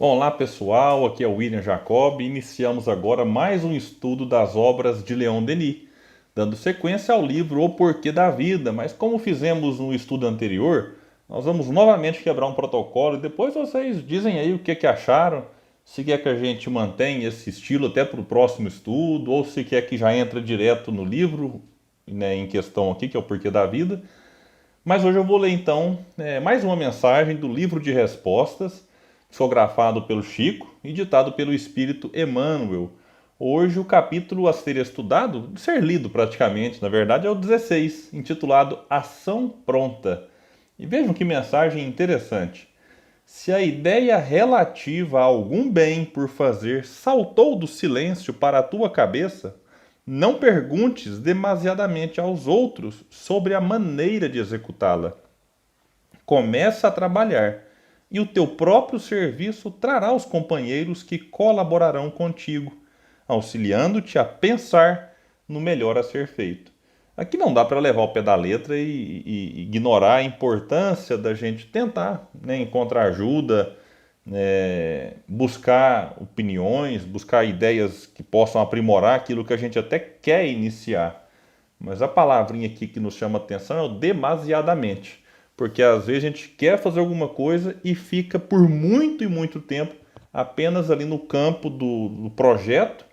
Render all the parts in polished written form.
Olá pessoal, aqui é o William Jacob e iniciamos agora mais um estudo das obras de Leon Denis, dando sequência ao livro O Porquê da Vida, mas como fizemos no estudo anterior, nós vamos novamente quebrar um protocolo e depois vocês dizem aí o que acharam, se quer que a gente mantenha esse estilo até para o próximo estudo, ou se quer que já entre direto no livro, né, em questão aqui, que é o Porquê da Vida. Mas hoje eu vou ler então mais uma mensagem do livro de respostas, psicografado pelo Chico e ditado pelo Espírito Emmanuel. Hoje o capítulo a ser estudado, ser lido praticamente, na verdade, é o 16, intitulado Ação Pronta. E vejam que mensagem interessante. Se a ideia relativa a algum bem por fazer saltou do silêncio para a tua cabeça, não perguntes demasiadamente aos outros sobre a maneira de executá-la. Começa a trabalhar, e o teu próprio serviço trará os companheiros que colaborarão contigo, auxiliando-te a pensar no melhor a ser feito. Aqui não dá para levar ao pé da letra e ignorar a importância da gente tentar, né, encontrar ajuda, buscar opiniões, buscar ideias que possam aprimorar aquilo que a gente até quer iniciar. Mas a palavrinha aqui que nos chama atenção é o demasiadamente. Porque às vezes a gente quer fazer alguma coisa e fica por muito e muito tempo apenas ali no campo do projeto,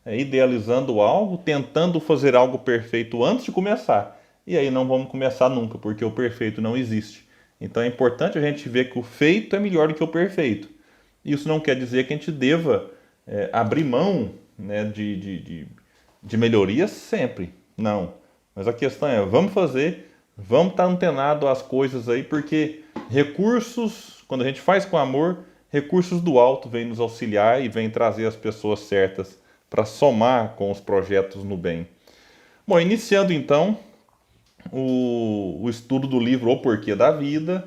idealizando algo, tentando fazer algo perfeito antes de começar. E aí não vamos começar nunca, porque o perfeito não existe. Então é importante a gente ver que o feito é melhor do que o perfeito. Isso não quer dizer que a gente deva abrir mão, né, de melhorias sempre. Não. Mas a questão é, vamos fazer, vamos estar antenado às coisas aí, porque recursos, quando a gente faz com amor, recursos do alto vêm nos auxiliar e vêm trazer as pessoas certas para somar com os projetos no bem. Bom, iniciando então o estudo do livro O Porquê da Vida,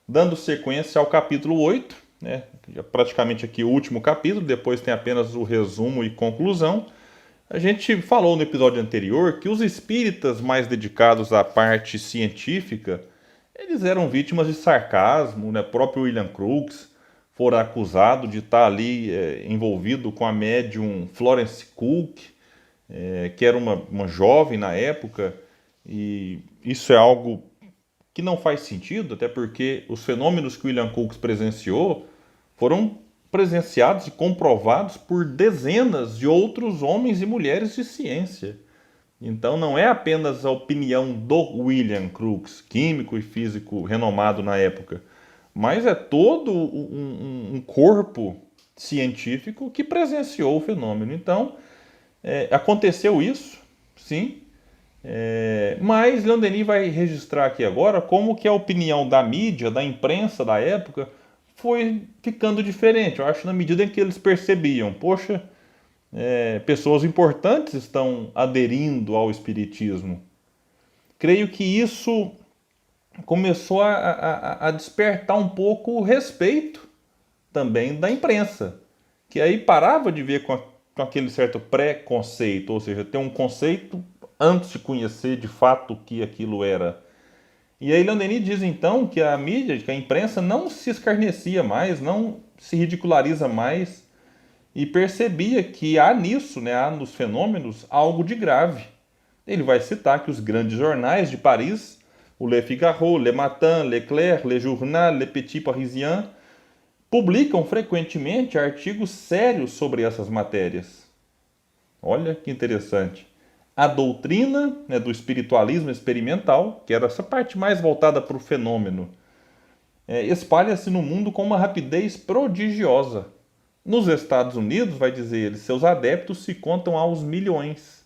dando sequência ao capítulo 8, né? Praticamente aqui o último capítulo, depois tem apenas o resumo e conclusão. A gente falou no episódio anterior que os espíritas mais dedicados à parte científica, eles eram vítimas de sarcasmo, né? O próprio William Crookes fora acusado de estar ali envolvido com a médium Florence Cook, que era uma jovem na época, e isso é algo que não faz sentido, até porque os fenômenos que William Crookes presenciou foram presenciados e comprovados por dezenas de outros homens e mulheres de ciência. Então não é apenas a opinião do William Crookes, químico e físico renomado na época, mas é todo um corpo científico que presenciou o fenômeno. Então, aconteceu isso, sim, mas Leon Denis vai registrar aqui agora como que a opinião da mídia, da imprensa da época, foi ficando diferente. Eu acho na medida em que eles percebiam, poxa, pessoas importantes estão aderindo ao espiritismo. Creio que isso começou a despertar um pouco o respeito também da imprensa, que aí parava de ver com aquele certo preconceito, ou seja, ter um conceito antes de conhecer de fato o que aquilo era. E aí Leon Denis diz então que a mídia, que a imprensa não se escarnecia mais, não se ridiculariza mais, e percebia que há nisso, né, há nos fenômenos, algo de grave. Ele vai citar que os grandes jornais de Paris, o Le Figaro, Le Matin, L'Éclair, Le Journal, Le Petit Parisien, publicam frequentemente artigos sérios sobre essas matérias. Olha que interessante. A doutrina, né, do espiritualismo experimental, que era essa parte mais voltada para o fenômeno, espalha-se no mundo com uma rapidez prodigiosa. Nos Estados Unidos, vai dizer ele, seus adeptos se contam aos milhões.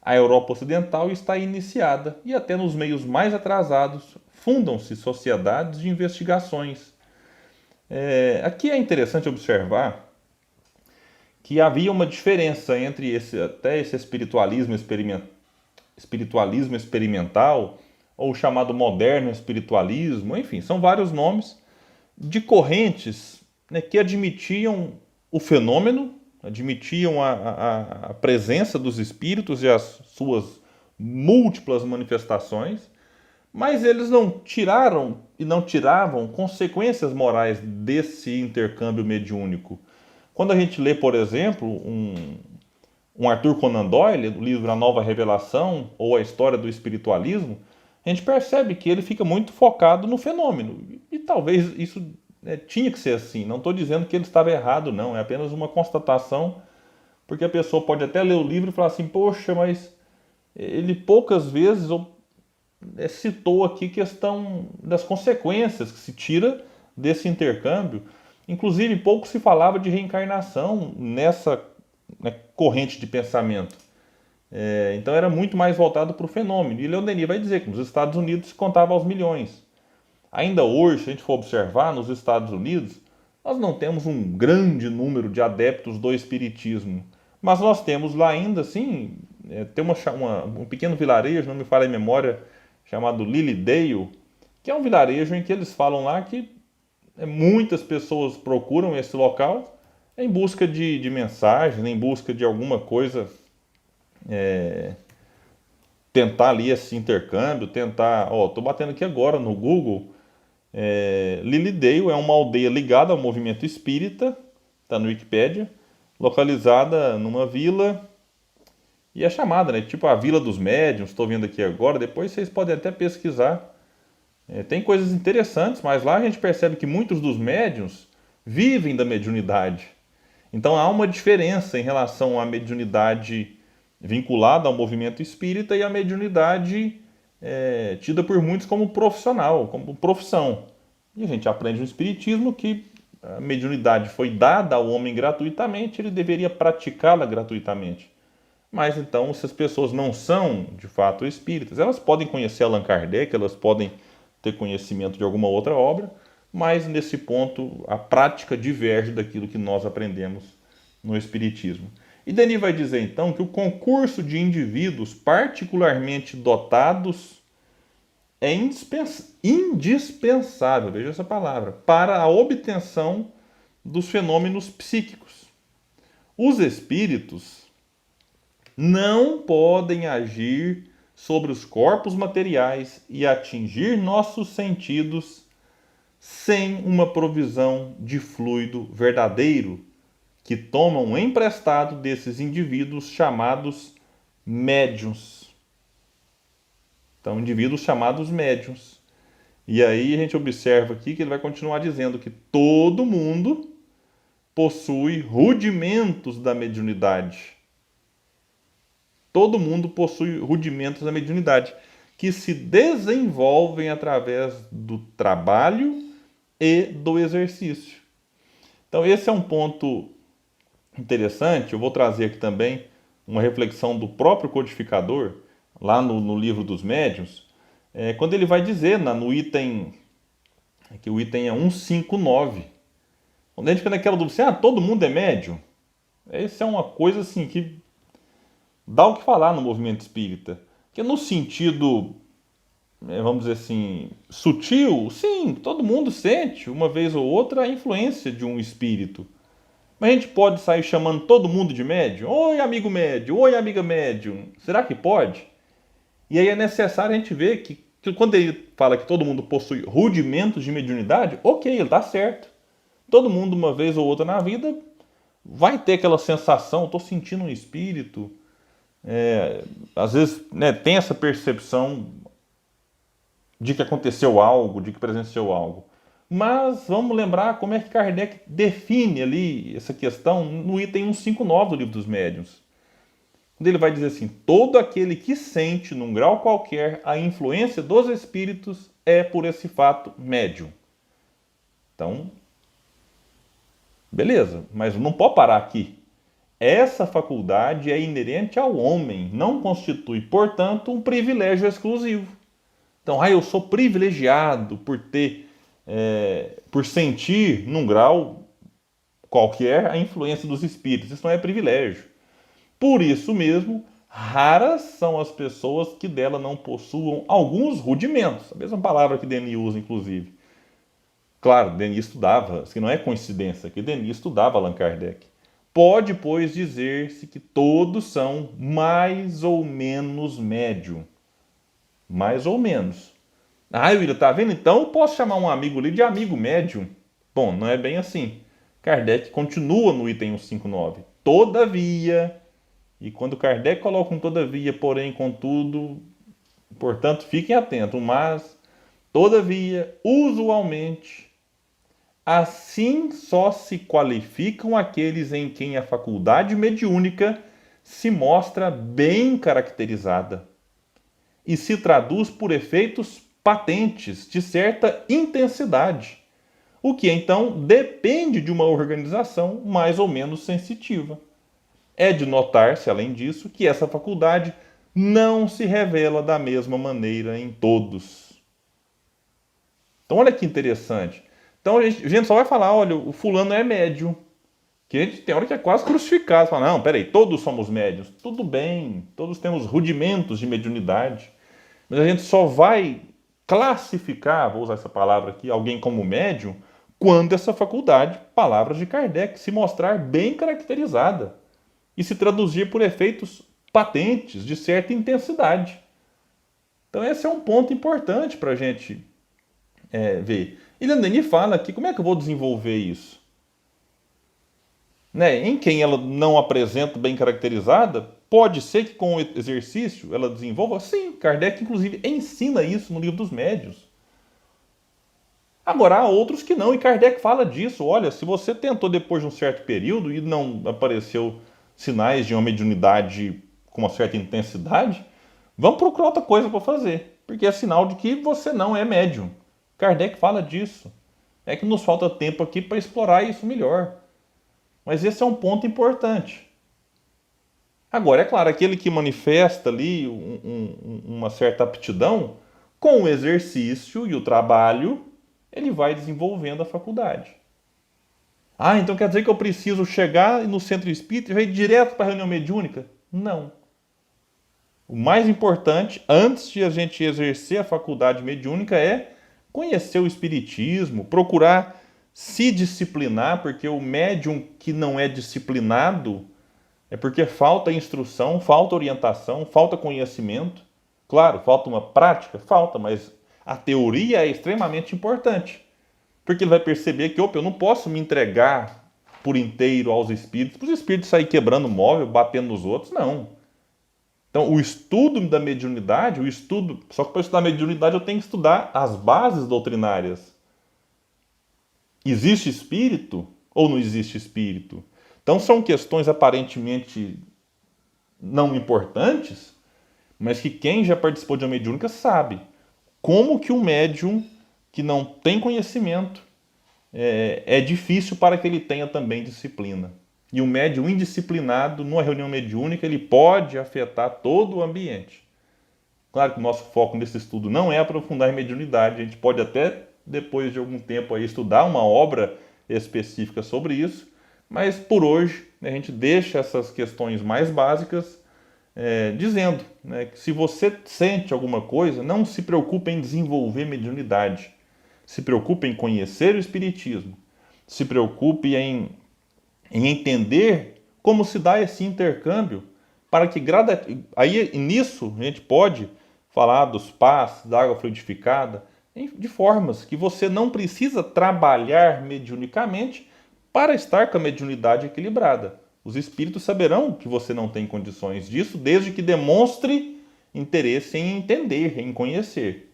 A Europa Ocidental está iniciada e até nos meios mais atrasados fundam-se sociedades de investigações. Aqui é interessante observar que havia uma diferença entre esse espiritualismo experimental, ou chamado moderno espiritualismo, enfim, são vários nomes de correntes, né, que admitiam o fenômeno, admitiam a presença dos espíritos e as suas múltiplas manifestações, Mas eles não tiraram e não tiravam consequências morais desse intercâmbio mediúnico. Quando a gente lê, por exemplo, um Arthur Conan Doyle, do livro A Nova Revelação, ou A História do Espiritualismo, a gente percebe que ele fica muito focado no fenômeno. E talvez isso tinha que ser assim. Não estou dizendo que ele estava errado, não. É apenas uma constatação, porque a pessoa pode até ler o livro e falar assim, poxa, mas ele poucas vezes citou aqui questão das consequências que se tira desse intercâmbio. Inclusive, pouco se falava de reencarnação nessa, né, corrente de pensamento. Então era muito mais voltado para o fenômeno. E Leon Denis vai dizer que nos Estados Unidos se contava aos milhões. Ainda hoje, se a gente for observar, nos Estados Unidos, nós não temos um grande número de adeptos do espiritismo. Mas nós temos lá ainda, assim, tem um pequeno vilarejo, não me falha a memória, chamado Lilydale, que é um vilarejo em que eles falam lá que muitas pessoas procuram esse local em busca de mensagens, em busca de alguma coisa, tentar ali esse intercâmbio, tentar... Ó, tô batendo aqui agora no Google, Lilydale é uma aldeia ligada ao movimento espírita, está no Wikipédia, localizada numa vila, e é chamada, né, tipo a Vila dos Médiuns, estou vendo aqui agora, depois vocês podem até pesquisar. Tem coisas interessantes, mas lá a gente percebe que muitos dos médiuns vivem da mediunidade. Então há uma diferença em relação à mediunidade vinculada ao movimento espírita e à mediunidade tida por muitos como profissional, como profissão. E a gente aprende no espiritismo que a mediunidade foi dada ao homem gratuitamente, ele deveria praticá-la gratuitamente. Mas então, se as pessoas não são de fato espíritas, elas podem conhecer Allan Kardec, elas podem ter conhecimento de alguma outra obra, mas nesse ponto a prática diverge daquilo que nós aprendemos no Espiritismo. E Denis vai dizer então que o concurso de indivíduos particularmente dotados é indispensável, veja essa palavra, para a obtenção dos fenômenos psíquicos. Os espíritos não podem agir sobre os corpos materiais e atingir nossos sentidos sem uma provisão de fluido verdadeiro que tomam emprestado desses indivíduos chamados médiuns. Então, indivíduos chamados médiuns. E aí a gente observa aqui que ele vai continuar dizendo que todo mundo possui rudimentos da mediunidade. Todo mundo possui rudimentos da mediunidade, que se desenvolvem através do trabalho e do exercício. Então, esse é um ponto interessante. Eu vou trazer aqui também uma reflexão do próprio codificador, lá no livro dos médiuns, quando ele vai dizer no item, que o item é 159, quando a gente fica naquela dúvida, assim, todo mundo é médium? Essa é uma coisa assim que dá o que falar no movimento espírita. Que no sentido, vamos dizer assim, sutil, sim, todo mundo sente, uma vez ou outra, a influência de um espírito. Mas a gente pode sair chamando todo mundo de médium? Oi, amigo médium, oi, amiga médium. Será que pode? E aí é necessário a gente ver que quando ele fala que todo mundo possui rudimentos de mediunidade, ok, ele está certo. Todo mundo, uma vez ou outra na vida, vai ter aquela sensação, estou sentindo um espírito. Às vezes tem essa percepção de que aconteceu algo, de que presenciou algo. Mas vamos lembrar como é que Kardec define ali essa questão no item 159 do Livro dos Médiuns. Quando ele vai dizer assim, todo aquele que sente, num grau qualquer, a influência dos espíritos é, por esse fato, médium. Então, beleza, mas não pode parar aqui. Essa faculdade é inerente ao homem, não constitui, portanto, um privilégio exclusivo. Então, eu sou privilegiado por sentir, num grau qualquer, a influência dos espíritos. Isso não é privilégio. Por isso mesmo, raras são as pessoas que dela não possuam alguns rudimentos. A mesma palavra que Denis usa, inclusive. Claro, Denis estudava, isso que não é coincidência, que Denis estudava Allan Kardec. Pode, pois, dizer-se que todos são mais ou menos médium. Mais ou menos. Ah, William, tá vendo? Então eu posso chamar um amigo ali de amigo médium. Bom, não é bem assim. Kardec continua no item 159. Todavia, e quando Kardec coloca um todavia, porém, contudo, portanto, fiquem atentos, mas, todavia, usualmente, assim só se qualificam aqueles em quem a faculdade mediúnica se mostra bem caracterizada e se traduz por efeitos patentes de certa intensidade, o que então depende de uma organização mais ou menos sensitiva. É de notar-se, além disso, que essa faculdade não se revela da mesma maneira em todos. Então, olha que interessante. Então, a gente só vai falar: olha, o fulano é médium. Que a gente tem hora que é quase crucificado. Fala: não, peraí, todos somos médios. Tudo bem, todos temos rudimentos de mediunidade. Mas a gente só vai classificar, vou usar essa palavra aqui, alguém como médium, quando essa faculdade, palavras de Kardec, se mostrar bem caracterizada e se traduzir por efeitos patentes de certa intensidade. Então esse é um ponto importante para a gente ver. E Landini fala aqui, como é que eu vou desenvolver isso? Né? Em quem ela não apresenta bem caracterizada, pode ser que com o exercício ela desenvolva. Sim, Kardec inclusive ensina isso no Livro dos Médiuns. Agora há outros que não, e Kardec fala disso. Olha, se você tentou depois de um certo período e não apareceu sinais de uma mediunidade com uma certa intensidade, vamos procurar outra coisa para fazer, porque é sinal de que você não é médium. Kardec fala disso. É que nos falta tempo aqui para explorar isso melhor. Mas esse é um ponto importante. Agora, é claro, aquele que manifesta ali uma certa aptidão, com o exercício e o trabalho, ele vai desenvolvendo a faculdade. Ah, então quer dizer que eu preciso chegar no centro espírita e já ir direto para a reunião mediúnica? Não. O mais importante, antes de a gente exercer a faculdade mediúnica, é conhecer o espiritismo, procurar se disciplinar, porque o médium que não é disciplinado é porque falta instrução, falta orientação, falta conhecimento. Claro, falta uma prática? Falta, mas a teoria é extremamente importante. Porque ele vai perceber que, opa, eu não posso me entregar por inteiro aos espíritos, para os espíritos saírem quebrando o móvel, batendo nos outros, não. Então, o estudo da mediunidade, só que para estudar mediunidade eu tenho que estudar as bases doutrinárias. Existe espírito ou não existe espírito? Então, são questões aparentemente não importantes, mas que quem já participou de uma mediúnica sabe. Como que um médium que não tem conhecimento é difícil para que ele tenha também disciplina. E um médium indisciplinado, numa reunião mediúnica, ele pode afetar todo o ambiente. Claro que o nosso foco nesse estudo não é aprofundar em mediunidade, a gente pode até, depois de algum tempo, aí, estudar uma obra específica sobre isso, mas por hoje a gente deixa essas questões mais básicas dizendo, né, que se você sente alguma coisa, não se preocupe em desenvolver mediunidade. Se preocupe em conhecer o Espiritismo. Se preocupe em entender como se dá esse intercâmbio, para que aí nisso a gente pode falar dos passos, da água fluidificada, de formas que você não precisa trabalhar mediunicamente para estar com a mediunidade equilibrada. Os espíritos saberão que você não tem condições disso, desde que demonstre interesse em entender, em conhecer.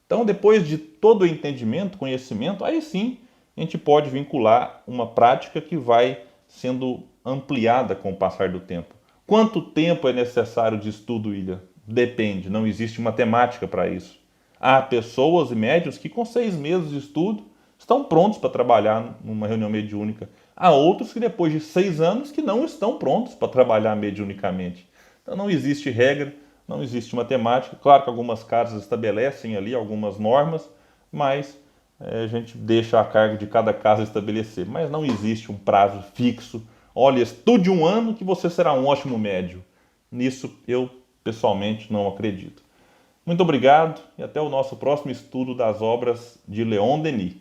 Então, depois de todo o entendimento, conhecimento, aí sim a gente pode vincular uma prática que vai sendo ampliada com o passar do tempo. Quanto tempo é necessário de estudo, William? Depende, não existe matemática para isso. Há pessoas e médios que com 6 meses de estudo estão prontos para trabalhar numa reunião mediúnica. Há outros que depois de 6 anos que não estão prontos para trabalhar mediunicamente. Então não existe regra, não existe matemática. Claro que algumas casas estabelecem ali algumas normas, mas a gente deixa a cargo de cada casa estabelecer. Mas não existe um prazo fixo. Olha, estude 1 ano que você será um ótimo médium. Nisso eu pessoalmente não acredito. Muito obrigado e até o nosso próximo estudo das obras de Leon Denis.